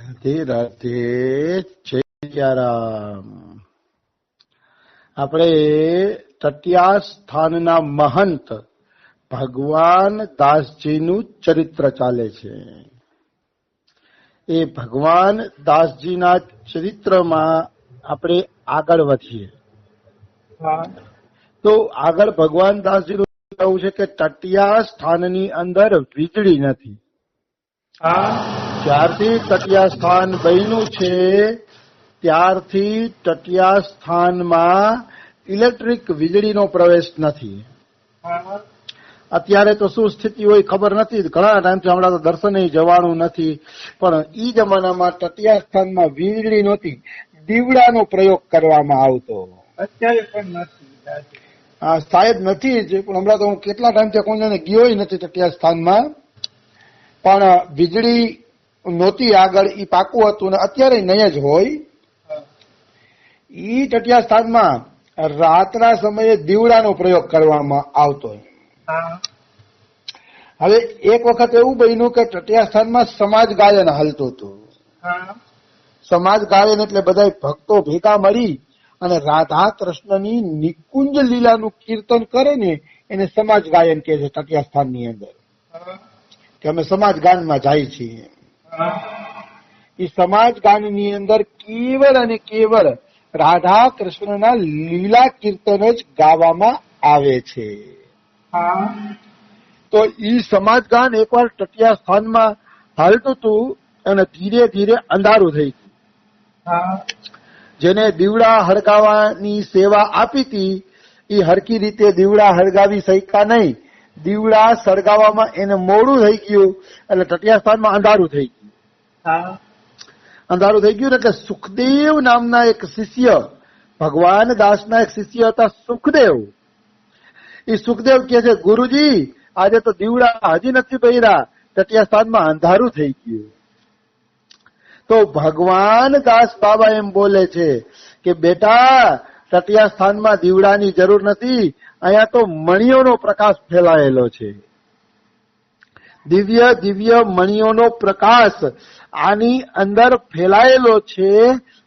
રાધે રાધે જય સિયારામ. આપણે તટિયા સ્થાનના મહંત ભગવાન દાસજીનું ચરિત્ર ચાલે છે. એ ભગવાન દાસજીના ચરિત્રમાં આપણે આગળ વધીએ. તો આગળ ભગવાન દાસજીનું કહેવું છે કે તટિયા સ્થાનની અંદર વીજળી નથી. જ્યારથી તટિયા સ્થાન બન્યું છે ત્યારથી તટિયા સ્થાનમાં ઇલેક્ટ્રિક વીજળીનો પ્રવેશ નથી. અત્યારે તો શું સ્થિતિ હોય ખબર નથી, ઘણા ટાઈમથી હમણાં તો દર્શને જવાનું નથી, પણ ઈ જમાનામાં તટિયા સ્થાનમાં વીજળી નહોતી, દીવડાનો પ્રયોગ કરવામાં આવતો. અત્યારે પણ નથી, શાયદ નથી જ, પણ હમણાં તો હું કેટલા ટાઈમથી કોઈને ગયો નથી તટિયા સ્થાનમાં, પણ વીજળી નહોતી આગળ, ઈ પાકું હતું ને અત્યારે નહીં જ હોય. ઈ તટિયા સ્થાનમાં રાતના સમયે દીવડાનો પ્રયોગ કરવામાં આવતો. હવે એક વખત એવું બન્યું કે તટિયા સ્થાનમાં સમાજ ગાયન હાલતું હતું. સમાજ ગાયન એટલે બધા ભક્તો ભેગા મળી અને રાધા કૃષ્ણની નિકુંજ લીલાનું કીર્તન કરે ને એને સમાજ ગાયન કહે છે. તટિયા સ્થાનની અંદર કે અમે સમાજ ગાનમાં જાય છીએ. એ સમાજ ગાનની અંદર કેવળ અને કેવળ રાધા કૃષ્ણના લીલા કીર્તન જ ગાવામાં આવે છે. તો ઈ સમાજ ગાન એકવાર તટિયા સ્થાનમાં હાલતું હતું અને ધીરે ધીરે અંધારું થઈ ગયું. જેને દીવડા હળગાવાની સેવા આપી હતી એ હરકી રીતે દીવડા હળગાવી શક્યા નહીં. દીવડા સળગાવવામાં એને મોડું થઈ ગયું એટલે તટિયા સ્થાનમાં અંધારું થઈ ગયું. અંધારું થઈ ગયું એટલે સુખદેવ નામના એક શિષ્ય, ભગવાન દાસના એક શિષ્ય હતા સુખદેવ. એ સુખદેવ કહે છે ગુરુજી આજે તો દીવડા હજી નથી બળ્યા, તટિયા સ્થાનમાં અંધારું થઈ ગયું. તો ભગવાન દાસ બાબા એમ બોલે છે કે બેટા તટિયા સ્થાનમાં દીવડાની જરૂર નથી, અહીંયા તો મણિઓનો પ્રકાશ ફેલાયેલો છે. દિવ્ય દિવ્ય મણિઓનો પ્રકાશ આની અંદર ફેલાયેલો છે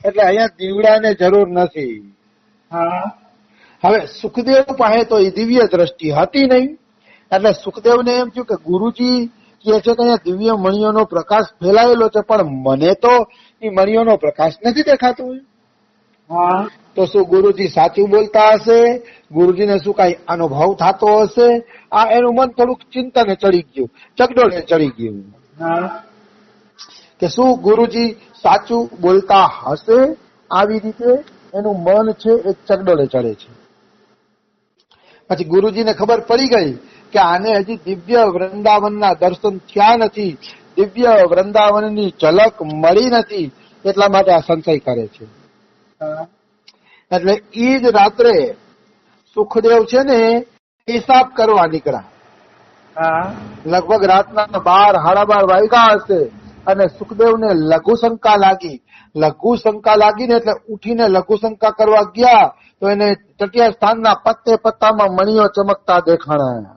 એટલે અહીંયા દીવડાને જરૂર નથી. હવે સુખદેવ પાસે તો એ દિવ્ય દ્રષ્ટિ હતી નહીં એટલે સુખદેવને એમ થયું કે ગુરુજી કહે છે કે અહીંયા દિવ્ય મણિઓનો પ્રકાશ ફેલાયેલો છે પણ મને તો એ મણિઓનો પ્રકાશ નથી દેખાતો. તો શું ગુરુજી સાચું બોલતા હશે? ગુરુજીને શું કઈ અનુભવ થતો હશે? આ એનું મન થોડુંક ચિંતને ચડી ગયું, ચગડોળે ચડી ગયું કે શું ગુરુજી સાચું બોલતા હશે? આવી રીતે એનું મન છે એ ચગડોળે ચડે છે. પછી ગુરુજીને ખબર પડી ગઈ કે આને હજી દિવ્ય વૃંદાવનના દર્શન થયા નથી, દિવ્ય વૃંદાવનની ઝલક મળી નથી, એટલા માટે આ સંશય કરે છે. એટલે ઈ જ રાત્રે સુખદેવ છે ને હિસાબ કરવા નીકળ્યા. લગભગ રાતના 12-12:30 વાગ્યા હશે અને સુખદેવને લઘુ શંકા લાગી. લઘુ શંકા લાગીને એટલે ઉઠીને લઘુ શંકા કરવા ગયા તો એને તટિયા સ્થાનના પત્તે પત્તામાં મણીઓ ચમકતા દેખાણા.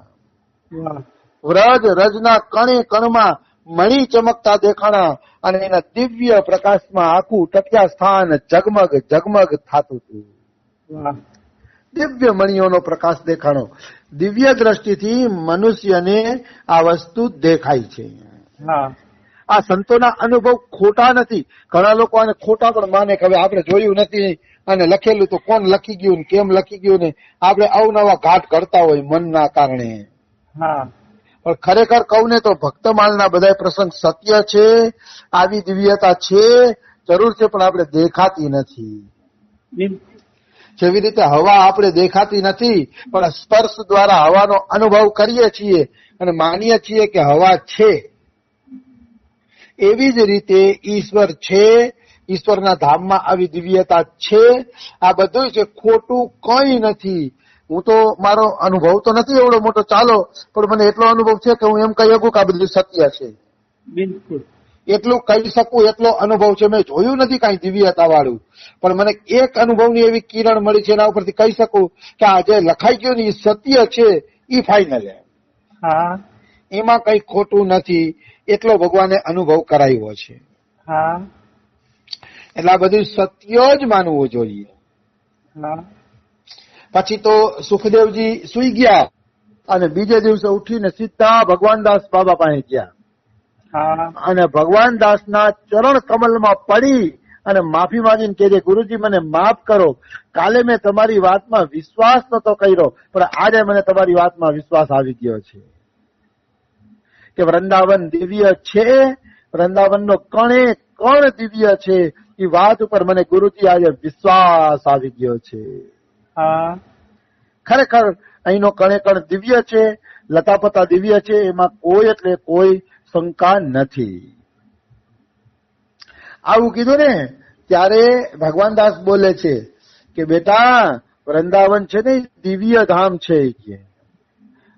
વ્રજ રજના કણે કણમાં મણી ચમકતા દેખાણા અને એના દિવ્ય પ્રકાશમાં આખું તટિયા સ્થાન ઝગમગ ઝગમગ થતું હતું. દિવ્ય મણીઓનો પ્રકાશ દેખાણો. દિવ્ય દ્રષ્ટિથી મનુષ્યને આ વસ્તુ દેખાય છે. આ સંતોના અનુભવ ખોટા નથી. ઘણા લોકો આને ખોટા પણ માને કે હવે આપણે જોયું નથી અને લખેલું તો કોણ લખી ગયું ને કેમ લખી ગયું ને આપણે અવનવા ઘાટ કરતા હોય મનના કારણે. પણ ખરેખર કહું ને તો ભક્તમાલના બધા પ્રસંગ સત્ય છે, આવી દિવ્યતા છે, જરૂર છે, પણ આપણે દેખાતી નથી. જેવી રીતે હવા આપણે દેખાતી નથી પણ સ્પર્શ દ્વારા હવાનો અનુભવ કરીએ છીએ અને માનીએ છીએ કે હવા છે, એવી જ રીતે ઈશ્વર છે. ઈશ્વરના ધામમાં આવી દિવ્યતા છે. આ બધું છે, ખોટું કઈ નથી. હું તો મારો અનુભવ તો નથી એવડો મોટો ચાલો, પણ મને એટલો અનુભવ છે કે હું એમ કહી શકું કે આ બધું સત્ય છે. બિલકુલ એટલું કહી શકું એટલો અનુભવ છે. મેં જોયું નથી કઈ દિવ્યતા વાળું, પણ મને એક અનુભવની એવી કિરણ મળી છે એના ઉપરથી કહી શકું કે આ જે લખાઈ ગયું ને એ સત્ય છે, એ ફાઇનલ. એમાં કઈ ખોટું નથી. એટલો ભગવાને અનુભવ કરાવ્યો છે. હા એટલે આ બધું સત્ય જ માનવું જોઈએ. હા પછી તો સુખદેવજી સુઈ ગયા અને બીજે દિવસે ઉઠીને સીધા ભગવાનદાસ બાબા પાસે ગયા હા અને ભગવાનદાસના ચરણ કમલમાં પડી અને માફી માંગીને કે ગુરુજી મને માફ કરો, કાલે મેં તમારી વાતમાં વિશ્વાસ નતો કર્યો પણ આજે મને તમારી વાતમાં વિશ્વાસ આવી ગયો છે કે વૃંદાવન દિવ્ય છે, વૃંદાવનનો કણે કણ દિવ્ય છે. એ વાત ઉપર મને ગુરુજી આજે વિશ્વાસ આવી ગયો છે. હા ખરેખર અહીંનો કણે કણ દિવ્ય છે, લતાપતા દિવ્ય છે, એમાં કોઈ એટલે કોઈ શંકા નથી. આવું કીધું ને ત્યારે ભગવાનદાસ બોલે છે કે બેટા વૃંદાવન છે ને દિવ્ય ધામ છે કે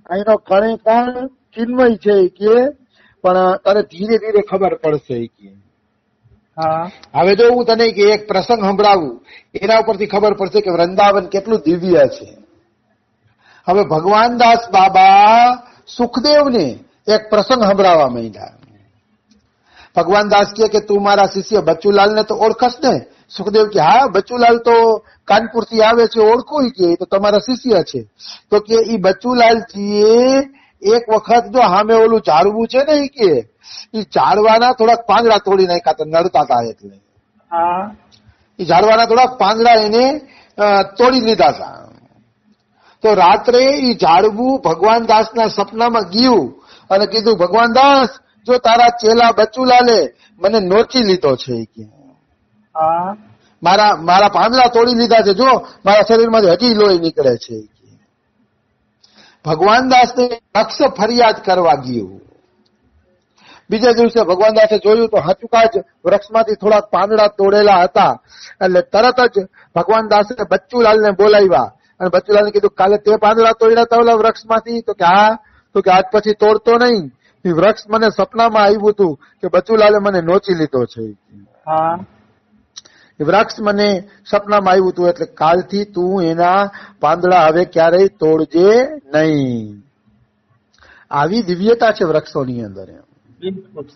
અહીંનો કણે કણ ચિન્મય છે કે પણ તારે ધીરે ધીરે ખબર પડશે કે. હા હવે જો હું તને કે એક પ્રસંગ સંભળાવું એના ઉપરથી ખબર પડશે કે વૃંદાવન કેટલું દિવ્ય છે. હવે ભગવાનદાસ બાબા સુખદેવને એક પ્રસંગ સંભળાવવા માંડ્યા. ભગવાનદાસ કે તું મારા શિષ્ય બચ્ચુલાલને તો ઓળખસ ને? સુખદેવ કે હા, બચ્ચુલાલ તો કાનપુર થી આવે છે, ઓળખું કે તો તમારા શિષ્ય છે. તો કે ઈ બચ્ચુલાલજીએ એક વખત જો સામે ઓલું ઝાડવું છે ને કે ઈ ઝાડવાના થોડાક પાંદડા તોડી નાખ્યા હતા, નડતા હતા એટલે હા ઈ ઝાડવાના થોડાક પાંદડા એને તોડી લીધા હતા. તો રાત્રે ઈ ઝાડવું ભગવાનદાસના સપનામાં ગયું અને કીધું ભગવાનદાસ જો તારા ચેલા બચ્ચુલાલે મને નોચી લીધો છે કે હા મારા પાંદડા તોડી લીધા છે, જો મારા શરીરમાંથી હજી લોહી નીકળે છે. ભગવાનદાસને અક્ષ ફરિયાદ કરવા ગયું. બીજા દિવસે ભગવાનદાસે જોયું તો હાચુકા જ વૃક્ષમાંથી થોડાક પાંદડા તોડેલા હતા. એટલે તરત જ ભગવાનદાસે બચ્ચુલાલને બોલાવ્યા અને બચ્ચુલાલને કીધું કાલે તે પાંદડા તોડ્યા હતા ઓલા વૃક્ષમાંથી? તો કે હા. તો કે આજ પછી તોડતો નહીં, એ વૃક્ષ મને સપનામાં આવ્યું હતું કે બચ્ચુલાલે મને નોચી લીધો છે. હા વૃક્ષ મને સપનામાં આવ્યું હતું એટલે કાલથી તું એના પાંદડા હવે ક્યારેય તોડજે નહીં. આવી દિવ્યતા છે વૃક્ષોની અંદર. બિલકુલ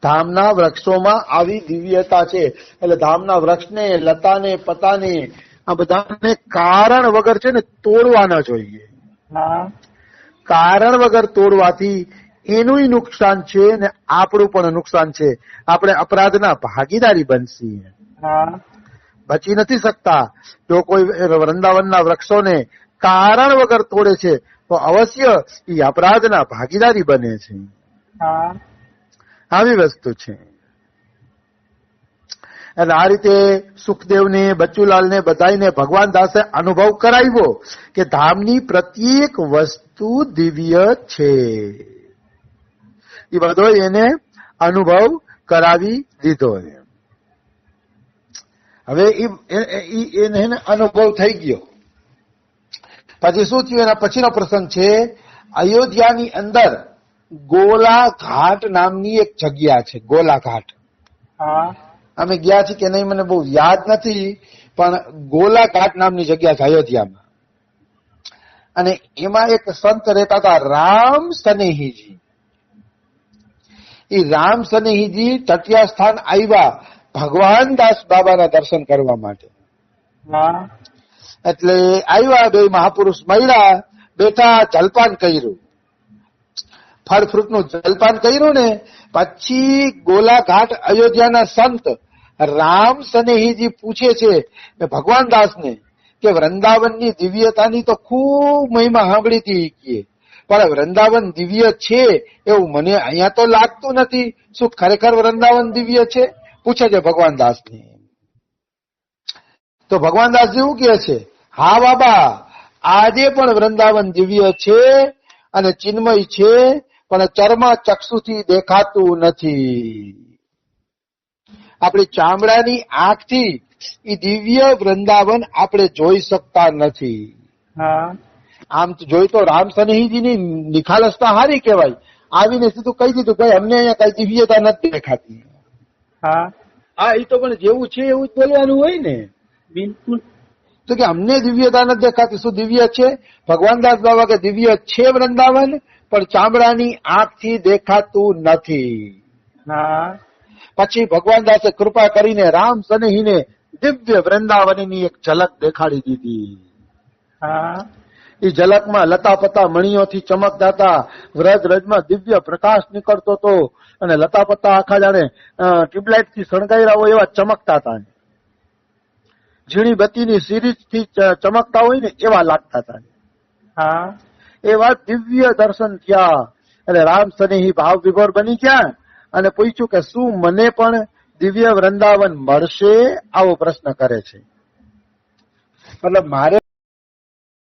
ધામના વૃક્ષોમાં આવી દિવ્યતા છે. એટલે ધામના વૃક્ષને, લતાને, પતાને આ બધાને કારણ વગર છે ને તોડવા ન જોઈએ. હા કારણ વગર તોડવાથી એનું નુકસાન છે ને આપણું પણ નુકસાન છે. આપણે અપરાધના ભાગીદારી બનશી, હા બચી નથી શકતા. જો કોઈ વૃંદાવનના વૃક્ષોને કારણ વગર તોડે છે તો અવશ્ય એ અપરાધના ભાગીદારી બને છે. હા આવી વસ્તુ છે. એટલે આ રીતે સુખદેવને, બચ્ચુલાલને બધાને ભગવાન દાસે અનુભવ કરાવ્યો કે ધામની પ્રત્યેક વસ્તુ દિવ્ય છે. એ બધો એને અનુભવ કરાવી દીધો. હવે એને અનુભવ થઈ ગયો. પછી શું થયું? એના પછીનો પ્રસંગ છે અયોધ્યાની અંદર ગોલા ઘાટ નામની એક જગ્યા છે. ગોલા ઘાટ હા અમે ગયા છીએ કે નહીં મને બહુ યાદ નથી, પણ ગોલા ઘાટ નામની જગ્યા છે અયોધ્યામાં. અને એમાં એક સંત રહેતા હતા રામ સનેહીજી. એ રામ સનેહીજી તટિયા સ્થાન આવ્યા ભગવાન દાસ બાબાના દર્શન કરવા માટે. હા એટલે આવ્યા, બે મહાપુરુષ મળ્યા, બેઠા, જલપાન કર્યું, ફળ ફ્રૂટ નું જલપાન કર્યું ને પછી ગોલાઘાટ અયોધ્યાના સંત રામ સનેહીજી પૂછે છે ભગવાન દાસને કે વૃંદાવનની દિવ્યતાની તો ખૂબ મહિમા સાંભળી હતી, પણ વૃંદાવન દિવ્ય છે એવું મને અહીંયા તો લાગતું નથી. શું ખરેખર વૃંદાવન દિવ્ય છે? પૂછે છે ભગવાન દાસને. તો ભગવાન દાસજી એવું કહે છે, હા બાબા, આજે પણ વૃંદાવન દિવ્ય છે અને ચિન્મય છે, પણ ચર્મા ચક્ષુથી દેખાતું નથી. આપણી ચામડાની આંખથી એ દિવ્ય વૃંદાવન આપણે જોઈ શકતા નથી. હા આમ તો જોઈ તો રામ સનેહીજીની નિખાલસતા હારી કહેવાય. આવીને સીધું કહી દીધું ભાઈ અમને અહીંયા કઈ દિવ્યતા નથી દેખાતી. હા હા, એ તો પણ જેવું છે એવું જ બોલવાનું હોય ને. બિલકુલ તો કે અમને દિવ્યતા નથી દેખાતી. શું દિવ્ય છે? ભગવાન દાસ બાબા કે દિવ્ય છે વૃંદાવન, પણ ચામડાની આંખથી દેખાતું નથી. હા પછી ભગવાન દાસે કૃપા કરીને રામ સનેહીને દિવ્ય વૃંદાવનની એક ઝલક દેખાડી દીધી. હા એ ઝલકમાં લતાપતા મણીઓથી ચમકતા હતા, વ્રજ રજમાં દિવ્ય પ્રકાશ નીકળતો હતો અને લતાપતા આખા જાણે ટ્યુબલાઇટ થી સળગાવ્યા હોય એવા ચમકતા હતા. ઝીણી બત્તીની સિરીજ થી ચમકતા હોય ને એવા લાગતા હતા. હા એવા દિવ્ય દર્શન થયા. એટલે રામ સનેહી ભાવ વિભોર બની ગયા અને પૂછ્યું કે શું મને પણ દિવ્ય વૃંદાવન મળશે? આવો પ્રશ્ન કરે છે. મતલબ મારે